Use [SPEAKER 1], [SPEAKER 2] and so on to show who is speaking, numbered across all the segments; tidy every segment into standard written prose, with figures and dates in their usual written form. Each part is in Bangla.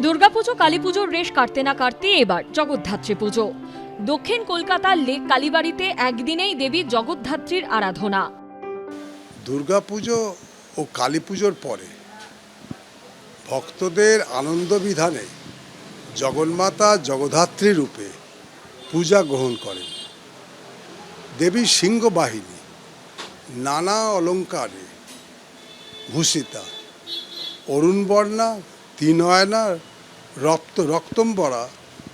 [SPEAKER 1] দুর্গাপুজো কালী পুজোর রেশ কাটতে না কাটতে এবার জগদ্ধাত্রী পুজো। দক্ষিণ কলকাতার লেক কালীবাড়িতে একদিনেই দেবী জগদ্ধাত্রীর আরাধনা।
[SPEAKER 2] দুর্গাপুজো ও কালী পুজোর পরে ভক্তদের আনন্দ বিধানে জগন্মাতা জগদ্ধাত্রী রূপে পূজা গ্রহণ করেন। দেবী সিংহবাহিনী নানা অলঙ্কারে ভূষিতা, অরুণবর্ণা, ত্রিনয়না, রক্তম্বরা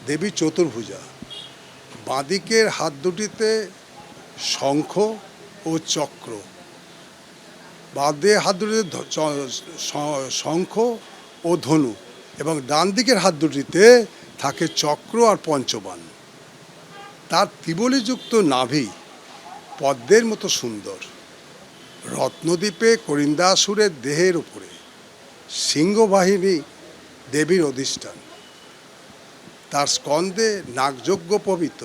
[SPEAKER 2] দেবী চতুর্ভুজা। বাঁদিকের হাত দুটিতে শঙ্খ ও চক্র, বাঁদিকের হাত দুটিতে শঙ্খ ও ধনু এবং ডান দিকের হাত দুটিতে থাকে চক্র আর পঞ্চবাণ। তার ত্রিবলীযুক্ত নাভি পদ্মের মতো সুন্দর। রত্নদ্বীপে করিন্দাসুরের দেহের উপরে সিংহবাহিনী দেবীর অধিষ্ঠান। তার স্কন্ধে নাগযজ্ঞ পবিত।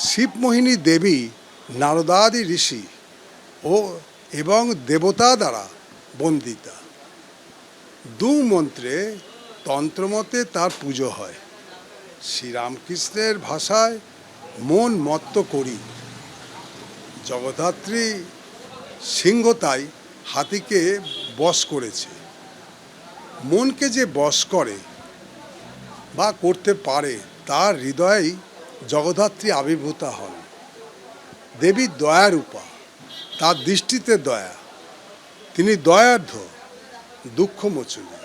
[SPEAKER 2] শিবমোহিনী দেবী নারদাদি ঋষি এবং দেবতা দ্বারা বন্দিতা। দু মন্ত্রে তন্ত্রমতে তার পুজো হয়। শ্রীরামকৃষ্ণের ভাষায় মন মত্ত করি। জগদ্ধাত্রী সিংহতাই হাতিকে বশ করেছে। মনকে যে বশ করে বা করতে পারে তার হৃদয়েই জগদ্ধাত্রী আবির্ভূতা হন। দেবী দয়ারূপা, তার দৃষ্টিতে দয়া। তিনি দয়ার্ধ, দুঃখমোচনী।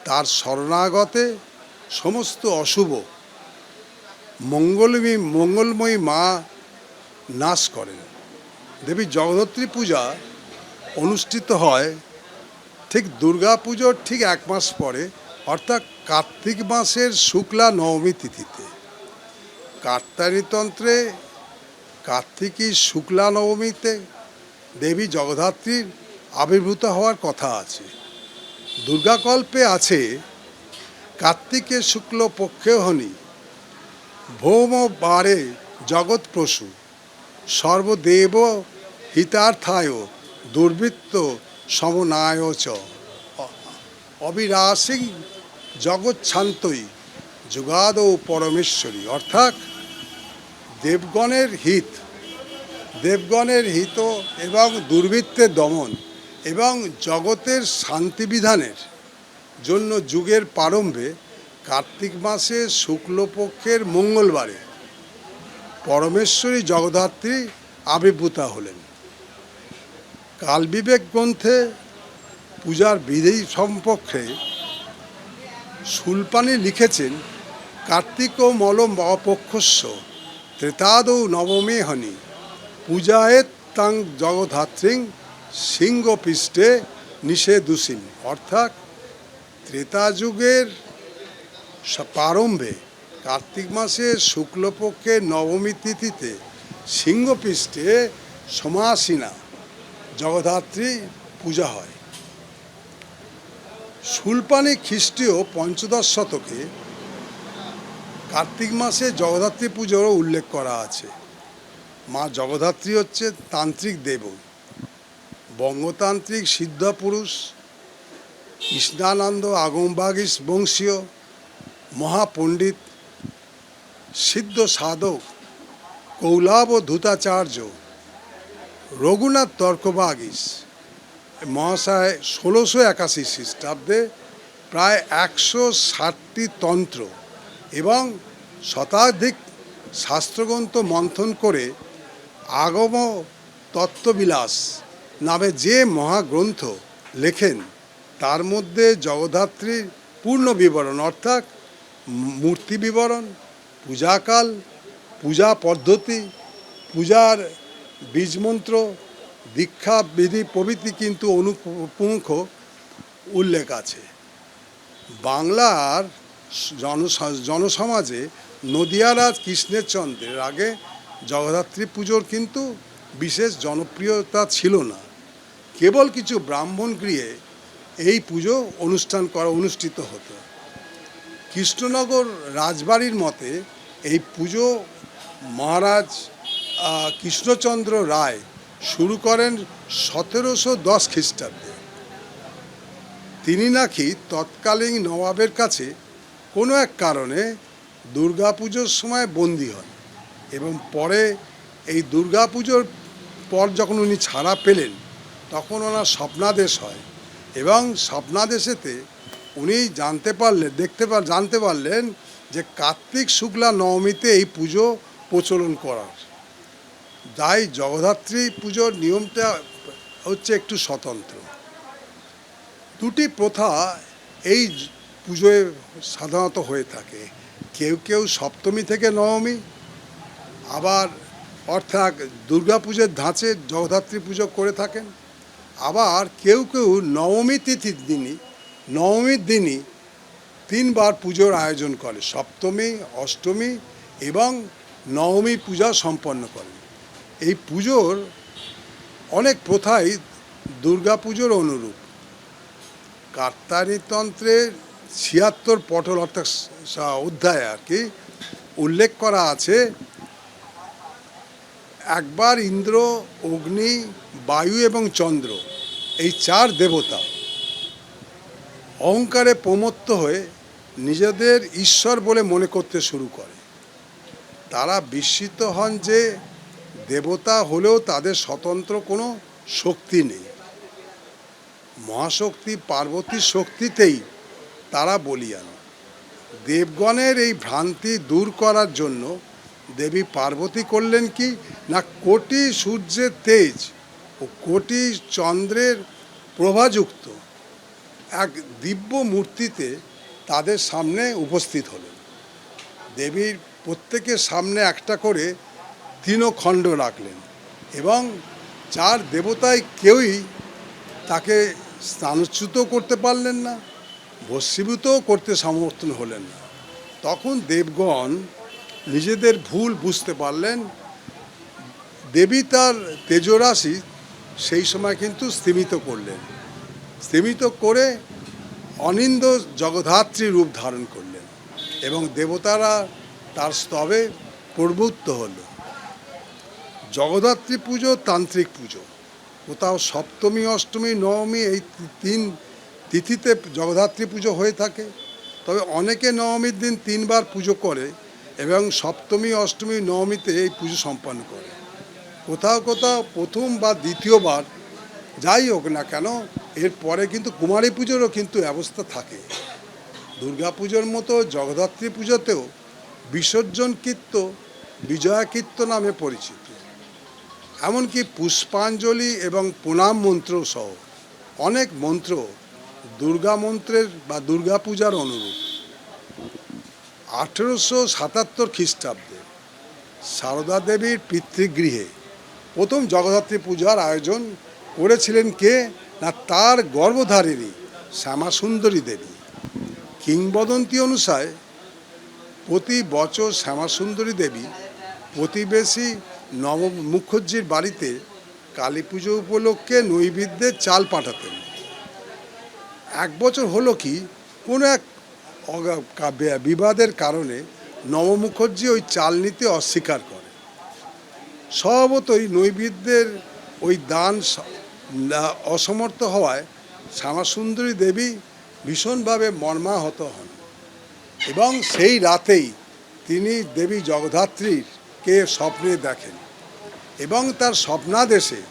[SPEAKER 2] তার শরণাগতে সমস্ত অশুভ মঙ্গলময়ী মা নাশ করেন। দেবী জগদ্ধাত্রী পূজা অনুষ্ঠিত হয় ঠিক দুর্গা পুজোর ঠিক এক মাস পরে, অর্থাৎ কার্তিক মাসের শুক্লা নবমী তিথিতে। কাত্যায়নীতন্ত্রে কার্তিকী শুক্লা নবমীতে দেবী জগদ্ধাত্রীর আবির্ভূত হওয়ার কথা আছে। দুর্গাকল্পে আছে কার্তিকে শুক্ল পক্ষে হনি ভৌম বারে জগৎ প্রসূ সর্বদেব হিতার্থায় দুর্বৃত্ত সমনায় চ অবিরাসিং জগৎশান্তই যুগাদৌ পরমেশ্বরী। অর্থাৎ দেবগণের হিত এবং দুর্বৃত্তের দমন এবং জগতের শান্তি বিধানের জন্য যুগের প্রারম্ভে কার্তিক মাসে শুক্লপক্ষের মঙ্গলবারে পরমেশ্বরী জগদ্ধাত্রী আবির্ভূতা হলেন। কালবিবেক গ্রন্থে পূজার বিধি সম্পর্কে শুল্পাণী লিখেছেন, কার্তিক ও মলম অপক্ষস্য ত্রেতাদৌ নবমে হনি পূজায়েত তাং জগদ্ধাত্রীং সিংহপৃষ্ঠে নিষেধুসীন। অর্থাৎ ত্রেতা যুগের প্রারম্ভে কার্তিক মাসে শুক্লপক্ষের নবমী তিথিতে সিংহপৃষ্ঠে সমাসীনা জগদ্ধাত্রী পূজা হয়। শুল্পাণী খ্রিস্টীয় পঞ্চদশ শতকে কার্তিক মাসে জগদ্ধাত্রী পুজোরও উল্লেখ করা আছে। মা জগদ্ধাত্রী হচ্ছে তান্ত্রিক দেব। বঙ্গতান্ত্রিক সিদ্ধ পুরুষ কৃষ্ণানন্দ আগমবাগীশ বংশীয় মহাপণ্ডিত সিদ্ধ সাধক কৌলাব ধূতাচার্য রঘুনাথ তর্কবাগীশ মহাশয় 1681 খ্রিস্টাব্দে প্রায় 160টি তন্ত্র এবং শতাধিক শাস্ত্রগ্রন্থ মন্থন করে আগম তত্ত্ববিলাস নামে যে মহাগ্রন্থ লেখেন, তার মধ্যে জগদ্ধাত্রীর পূর্ণ বিবরণ অর্থাৎ মূর্তি বিবরণ, পূজাকাল, পূজা পদ্ধতি, পূজার বীজমন্ত্র, দীক্ষা বিধি প্রভৃতি কিন্তু অনুপুঙ্খ উল্লেখ আছে। বাংলার জনসমাজে নদিয়ারাজ কৃষ্ণের চন্দ্রের আগে জগদ্ধাত্রী পুজোর কিন্তু বিশেষ জনপ্রিয়তা ছিল না। কেবল কিছু ব্রাহ্মণ গৃহে এই পুজো অনুষ্ঠিত হতো। কৃষ্ণনগর রাজবাড়ির মতে এই পুজো মহারাজ কৃষ্ণচন্দ্র রায় শুরু করেন 1710 খ্রিস্টাব্দে। তিনি নাকি তৎকালীন নবাবের কাছে কোনো এক কারণে দুর্গাপুজোর সময় বন্দী হন এবং পরে এই দুর্গাপুজোর পর যখন উনি ছাড়া পেলেন তখন ওনার স্বপ্নাদেশ হয় এবং স্বপ্নাদেশেতে উনি জানতে পারলেন যে কার্তিক শুক্লা নবমীতে এই পুজো প্রচলন করার। তাই জগদ্ধাত্রী পুজোর নিয়মটা হচ্ছে একটু স্বতন্ত্র। দুটি প্রথা এই পুজোয় সাধারণত হয়ে থাকে, কেউ কেউ সপ্তমী থেকে নবমী, আবার অর্থাৎ দুর্গাপুজোর ধাঁচে জগদ্ধাত্রী পুজো করে থাকেন, আবার কেউ কেউ নবমীর দিনই তিনবার পুজোর আয়োজন করে, সপ্তমী, অষ্টমী এবং নবমী পূজা সম্পন্ন করেন। এই পুজোর অনেক প্রথাই দুর্গাপুজোর অনুরূপ। কাত্যায়নীতন্ত্রের ৭৬ পটল অর্থাৎ অধ্যায় আর কি উল্লেখ করা আছে, একবার ইন্দ্র, অগ্নি, বায়ু এবং চন্দ্র এই চার দেবতা অহংকারে প্রমত্ত হয়ে নিজেদের ঈশ্বর বলে মনে করতে শুরু করে। তারা বিস্মিত হন যে দেবতা হলেও তাদের স্বতন্ত্র কোনো শক্তি নেই। মহাশক্তি পার্বতীর শক্তিতেই তারা বলীয়ান। দেবগণের এই ভ্রান্তি দূর করার জন্য দেবী পার্বতী করলেন কি না, কোটি সূর্যের তেজ ও কোটি চন্দ্রের প্রভাযুক্ত এক দিব্য মূর্তিতে তাদের সামনে উপস্থিত হলেন। দেবীর প্রত্যেকের সামনে একটা করে তৃণখণ্ড রাখলেন এবং চার দেবতায় কেউই তাকে স্নানচ্যুত করতে পারলেন না, ভস্মীভূতও করতে সমর্থন হলেন না। তখন দেবগণ নিজেদের ভুল বুঝতে পারলেন। দেবী তার তেজরাশি সেই সময় কিন্তু স্তিমিত করলেন, স্তিমিত করে অনিন্দ জগদ্ধাত্রী রূপ ধারণ করলেন এবং দেবতারা তার স্তবে প্রবৃত্ত হল। জগদ্ধাত্রী পুজো তান্ত্রিক পুজো। কোথাও সপ্তমী, অষ্টমী, নবমী এই তিন তিথিতে জগদ্ধাত্রী পুজো হয়ে থাকে, তবে অনেকে নবমীর দিন তিনবার পুজো করে এবং সপ্তমী, অষ্টমী, নবমীতে এই পুজো সম্পন্ন করে। কোথাও কোথাও প্রথম বা দ্বিতীয়বার যাই হোক না কেন এরপরে কিন্তু কুমারী পুজোরও কিন্তু ব্যবস্থা থাকে। দুর্গা পুজোর মতো জগদ্ধাত্রী পুজোতেও বিসর্জন কীর্ত বিজয়া কীর্ত নামে পরিচিত। এমনকি পুষ্পাঞ্জলি এবং প্রণাম মন্ত্র সহ অনেক মন্ত্র দুর্গা মন্ত্রের বা দুর্গা পূজার অনুরূপ। 1877 খ্রিস্টাব্দে সারদা দেবীর পিতৃগৃহে প্রথম জগদ্ধাত্রী পূজার আয়োজন করেছিলেন কে না, তার গর্ভধারিণী শ্যামাসুন্দরী দেবী। কিংবদন্তি অনুসারে প্রতি বছর শ্যামাসুন্দরী দেবী প্রতিবেশী নব মুখর্জির বাড়িতে কালী পুজো উপলক্ষে নৈবেদ্যের চাল পাঠাতেন। এক বছর হলো কি কোনো এক বিবাদের কারণে নব মুখর্জি ওই চাল নিতে অস্বীকার করে। স্বভাবতই নৈবেদ্যের ওই দান অসমর্থ হওয়ায় শ্যামাসুন্দরী দেবী ভীষণভাবে মর্মাহত হন এবং সেই রাতেই তিনি দেবী জগদ্ধাত্রীকে স্বপ্নে দেখেন এবং তার স্বপ্নাদেশে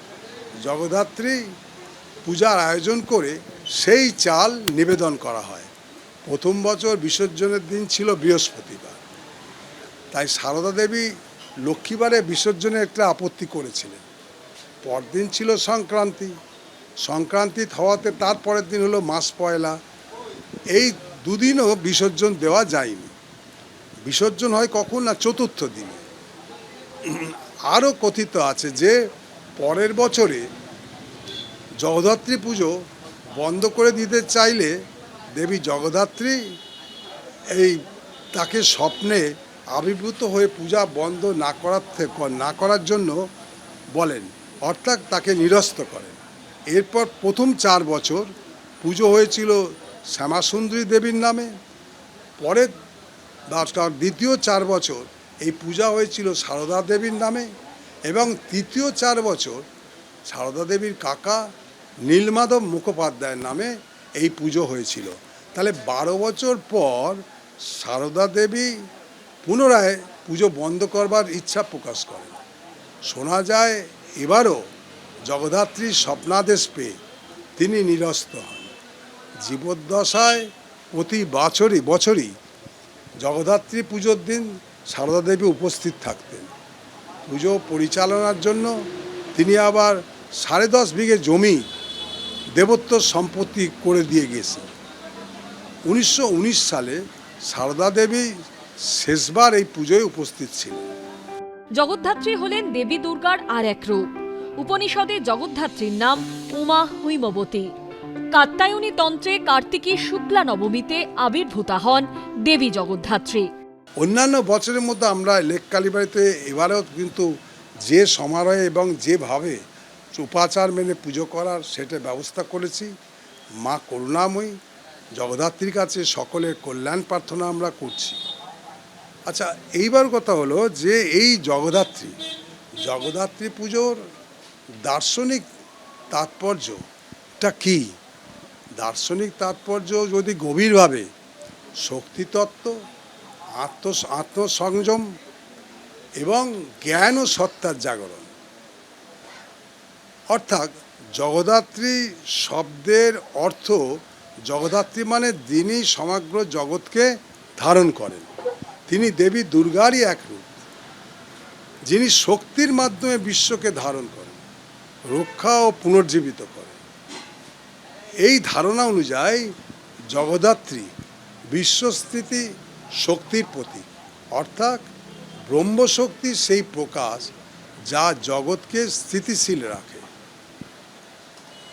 [SPEAKER 2] জগদ্ধাত্রী পূজার আয়োজন করে সেই চাল নিবেদন করা হয়। প্রথম বছর বিসর্জনের দিন ছিল বৃহস্পতিবার, তাই সারদা দেবী লক্ষ্মীবারে বিসর্জনে একটা আপত্তি করেছিলেন। পরদিন ছিল সংক্রান্তি হওয়াতে তারপরের দিন হলো মাস পয়লা। এই দুদিনও বিসর্জন দেওয়া যায়নি। বিসর্জন হয় কখন না, চতুর্থ দিনে। আরও কথিত আছে যে পরের বছরে জগদ্ধাত্রী পুজো বন্ধ করে দিতে চাইলে দেবী জগদ্ধাত্রী তাকে স্বপ্নে আবির্ভূত হয়ে পূজা বন্ধ না করার জন্য বলেন, অর্থাৎ তাকে নিরস্ত করেন। এরপর প্রথম 4 বছর পুজো হয়েছিল শ্যামাসুন্দরী দেবীর নামে। পরের দ্বিতীয় 4 বছর এই পূজা হয়েছিল সারদা দেবীর নামে এবং তৃতীয় 4 বছর সারদা দেবীর কাকা নীলমাধব মুখোপাধ্যায়ের নামে এই পুজো হয়েছিল। তাহলে 12 বছর পর সারদা দেবী পুনরায় পুজো বন্ধ করবার ইচ্ছা প্রকাশ করেন। শোনা যায় এবারও জগদ্ধাত্রীর স্বপ্নাদেশ পেয়ে তিনি নিরস্ত হন। জীবদ্দশায় প্রতি বছরই জগদ্ধাত্রী পুজোর দিন সারদা দেবী উপস্থিত থাকতেন। পুজো পরিচালনার জন্য তিনি আবার 10.5 বিঘে জমি দেবত্ব সম্পত্তি করে দিয়ে গেছেন। 1919 সালে সারদা দেবী শেষবার এই পুজোয় উপস্থিত ছিলেন।
[SPEAKER 1] জগদ্ধাত্রী হলেন দেবী দুর্গার আর এক রূপ। উপনিষদে জগদ্ধাত্রীর নাম উমা হৈমবতী। কাত্যায়নী তন্ত্রে কার্তিকী শুক্লা নবমীতে আবির্ভূতা হন দেবী জগদ্ধাত্রী।
[SPEAKER 2] অন্যান্য বছরের মধ্যে আমরা লেক কালীবাড়িতে এবারেও কিন্তু যে সমারোহে এবং যেভাবে উপাচার মেনে পুজো করার সেটা ব্যবস্থা করেছি। মা করুণাময়ী জগদ্ধাত্রীর কাছে সকলের কল্যাণ প্রার্থনা আমরা করছি। আচ্ছা, এইবার কথা হলো যে এই জগদ্ধাত্রী পুজোর দার্শনিক তাৎপর্যটা কী? দার্শনিক তাৎপর্য যদি গভীরভাবে শক্তিতত্ত্ব, আত্মসংযম এবং জ্ঞান ও সত্তার জাগরণ। অর্থাৎ জগদ্ধাত্রী শব্দের অর্থ, জগদ্ধাত্রী মানে যিনি সমগ্র জগৎকে ধারণ করেন। তিনি দেবী দুর্গারই এক রূপ, যিনি শক্তির মাধ্যমে বিশ্বকে ধারণ করেন, রক্ষা ও পুনর্জীবিত করেন। এই ধারণা অনুযায়ী জগদ্ধাত্রী বিশ্বস্থিতি শক্তির প্রতীক, অর্থাৎ ব্রহ্মশক্তির সেই প্রকাশ যা জগৎকে স্থিতিশীল রাখে।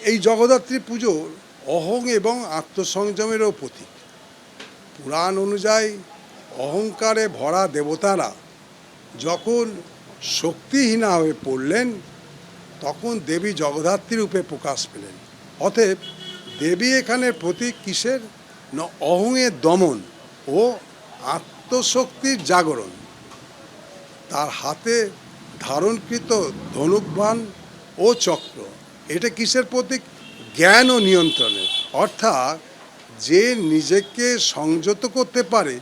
[SPEAKER 2] এই জগদ্ধাত্রী পুজোর অহং এবং আত্মসংযমেরও প্রতীক। পুরাণ অনুযায়ী অহংকারে ভরা দেবতারা যখন শক্তিহীনা হয়ে পড়লেন, তখন দেবী জগদ্ধাত্রী রূপে প্রকাশ পেলেন। অতএব দেবী এখানে প্রতীক কিসের? না, অহংয়ের দমন ও আত্মশক্তির জাগরণ। তার হাতে ধারণকৃত ধনুকবাণ ও চক্র, এটা কিসের প্রতীক? জ্ঞান ও নিয়ন্ত্রণের। অর্থাৎ যে নিজেকে সংযত করতে পারে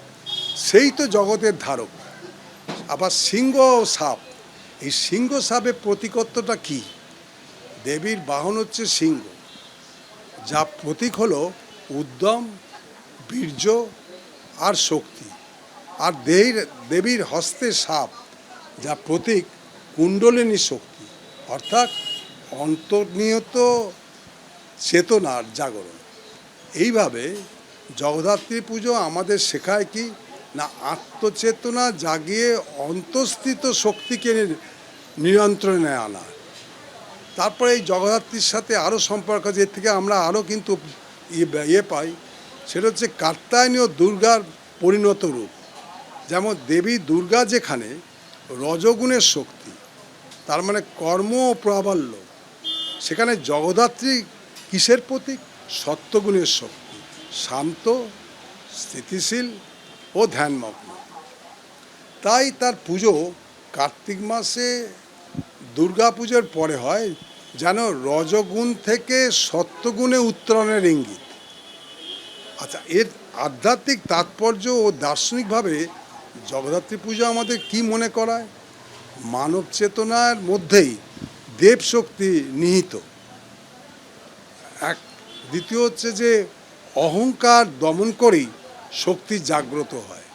[SPEAKER 2] সেই তো জগতের ধারক। আবার সিংহ ও সাপ, এই সিংহ সাপের প্রতীকত্বটা কি? দেবীর বাহন হচ্ছে সিংহ, যা প্রতীক হলো উদ্যম, বীর্য আর শক্তি। আর দেবীর হস্তে সাপ, যা প্রতীক কুণ্ডলিনী শক্তি, অর্থাৎ অন্তর্নিহিত চেতনার জাগরণ। এইভাবে জগদ্ধাত্রী পুজো আমাদের শেখায় কি না, আত্মচেতনা জাগিয়ে অন্তঃস্থিত শক্তিকে নিয়ন্ত্রণে আনা। তারপরে এই জগদ্ধাত্রীর সাথে আরও সম্পর্ক, যে থেকে আমরা আরও কিন্তু পাই, সেটা হচ্ছে কাত্যায়নী ও দুর্গার পরিণত রূপ। যেমন দেবী দুর্গা যেখানে রজগুণের শক্তি, তার মানে কর্ম ও প্রাবল্য, সেখানে জগদ্ধাত্রী কিসের প্রতীক? সত্যগুণের শক্তি, শান্ত, স্থিতিশীল ও ধ্যানমগ্ন। তাই তার পুজো কার্তিক মাসে দুর্গা পুজোর পরে হয়, যেন রজগুণ থেকে সত্যগুণে উত্তরণের ইঙ্গিত। আচ্ছা, এর আধ্যাত্মিক তাৎপর্য ও দার্শনিকভাবে জগদ্ধাত্রী পুজো আমাদের কি মনে করায়? মানব চেতনার মধ্যেই দেব শক্তি নিহিত। দ্বিতীয় হচ্ছে যে অহংকার দমন করেই শক্তি জাগ্রত হয়।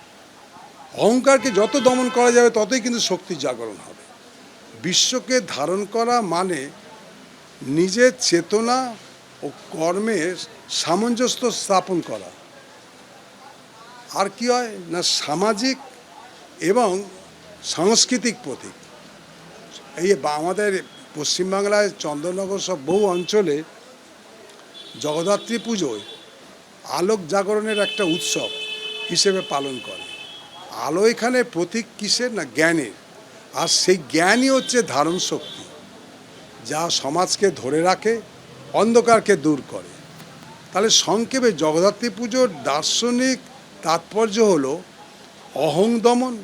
[SPEAKER 2] অহংকারকে যত দমন করা যাবে ততই কিন্তু শক্তির জাগরণ হবে। বিশ্বকে ধারণ করা মানে নিজের চেতনা ও কর্মের সামঞ্জস্য স্থাপন করা। আর কি হয় না, সামাজিক এবং সাংস্কৃতিক প্রতীক। এই আমাদের পশ্চিমবাংলায় চন্দননগর সব বহু অঞ্চলে জগদ্ধাত্রী পুজোয় আলোক জাগরণের একটা উৎসব হিসেবে পালন করে। আলো এখানে প্রতীক কিসের? না, জ্ঞানের। আর সেই জ্ঞানই হচ্ছে ধারণ শক্তি, যা সমাজকে ধরে রাখে, অন্ধকারকে দূর করে। তাহলে সংক্ষেপে জগদ্ধাত্রী পুজোর দার্শনিক তাৎপর্য হলো অহং দমন,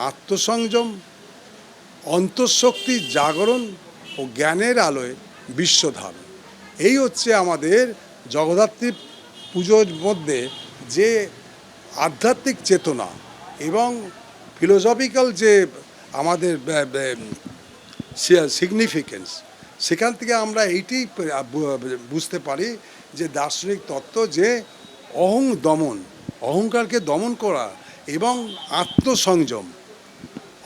[SPEAKER 2] আত্মসংযম, অন্তঃশক্তির জাগরণ ও জ্ঞানের আলোয় বিশ্বধারণ। এই হচ্ছে আমাদের জগদ্ধাত্রী পুজোর মধ্যে যে আধ্যাত্মিক চেতনা এবং ফিলোসফিক্যাল যে আমাদের সিগনিফিকেন্স, সেখান থেকে আমরা এইটি বুঝতে পারি যে দার্শনিক তত্ত্ব যে অহংকারকে দমন করা এবং আত্মসংযম,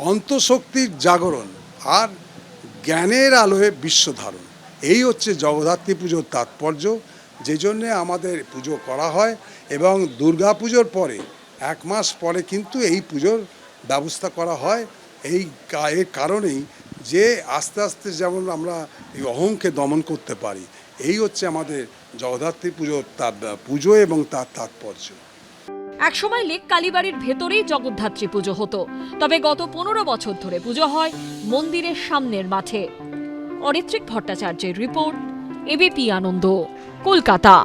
[SPEAKER 2] অন্তঃশক্তির জাগরণ আর জ্ঞানের আলোয় বিশ্বধারণ, এই হচ্ছে জগদ্ধাত্রী পুজোর তাৎপর্য, যে জন্যে আমাদের পুজো করা হয়। এবং দুর্গা পুজোর পরে 1 মাস পরে কিন্তু এই পুজোর ব্যবস্থা করা হয়। এর কারণেই যে আস্তে আস্তে যেমন আমরা এই অহংকে দমন করতে পারি, এই হচ্ছে আমাদের জগদ্ধাত্রী পুজো এবং তার তাৎপর্য।
[SPEAKER 1] একসময় লেক কালীবাড়ির ভেতরেই জগদ্ধাত্রী পুজো হতো, তবে গত 15 বছর ধরে পুজো হয় মন্দিরের সামনের মাঠে। অরিত্রিক ভট্টাচার্যের রিপোর্ট, এবিপি আনন্দ, কলকাতা।